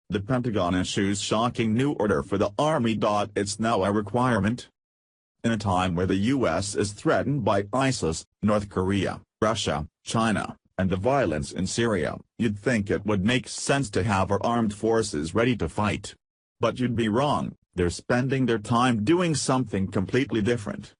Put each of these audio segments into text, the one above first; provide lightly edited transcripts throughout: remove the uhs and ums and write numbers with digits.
The Pentagon issues shocking new order for the Army. It's now a requirement. In a time where the U.S. is threatened by ISIS, North Korea, Russia, China, and the violence in Syria, you'd think it would make sense to have our armed forces ready to fight. But you'd be wrong, they're spending their time doing something completely different.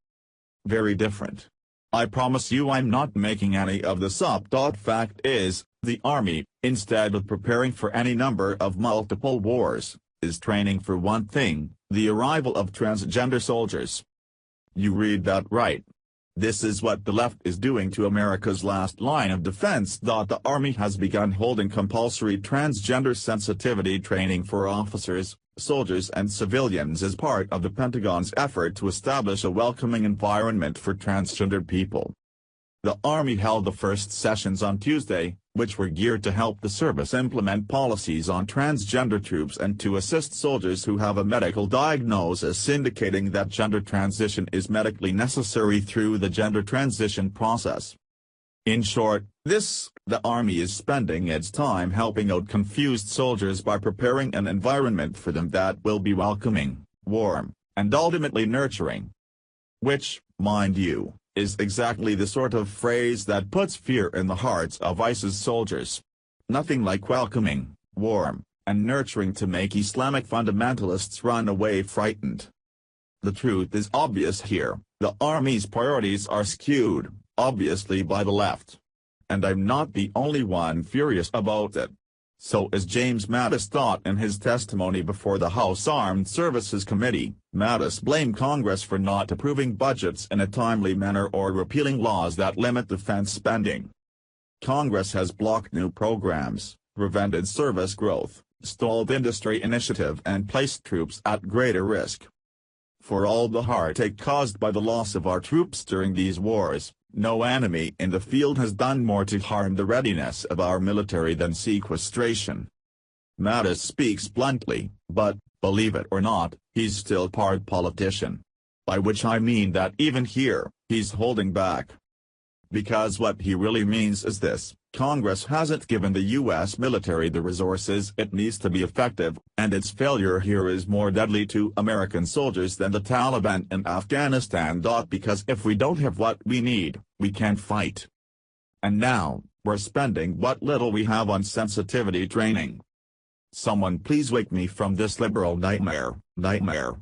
Very different. I promise you I'm not making any of this up. Fact is, the Army, instead of preparing for any number of multiple wars, is training for one thing, the arrival of transgender soldiers. You read that right. This is what the left is doing to America's last line of defense. The Army has begun holding compulsory transgender sensitivity training for officers, soldiers and civilians as part of the Pentagon's effort to establish a welcoming environment for transgendered people. The Army held the first sessions on Tuesday, which were geared to help the service implement policies on transgender troops and to assist soldiers who have a medical diagnosis indicating that gender transition is medically necessary through the gender transition process. In short, the Army is spending its time helping out confused soldiers by preparing an environment for them that will be welcoming, warm, and ultimately nurturing. Which, mind you, is exactly the sort of phrase that puts fear in the hearts of ISIS soldiers. Nothing like welcoming, warm, and nurturing to make Islamic fundamentalists run away frightened. The truth is obvious here, the Army's priorities are skewed, obviously by the left. And I'm not the only one furious about it. So is James Mattis. In his testimony before the House Armed Services Committee, Mattis blamed Congress for not approving budgets in a timely manner or repealing laws that limit defense spending. Congress has blocked new programs, prevented service growth, stalled industry initiative and placed troops at greater risk. For all the heartache caused by the loss of our troops during these wars, no enemy in the field has done more to harm the readiness of our military than sequestration. Mattis speaks bluntly, but, believe it or not, he's still part politician. By which I mean that even here, he's holding back. Because what he really means is this: Congress hasn't given the U.S. military the resources it needs to be effective, and its failure here is more deadly to American soldiers than the Taliban in Afghanistan. Because if we don't have what we need, we can't fight. And now, we're spending what little we have on sensitivity training. Someone please wake me from this liberal nightmare.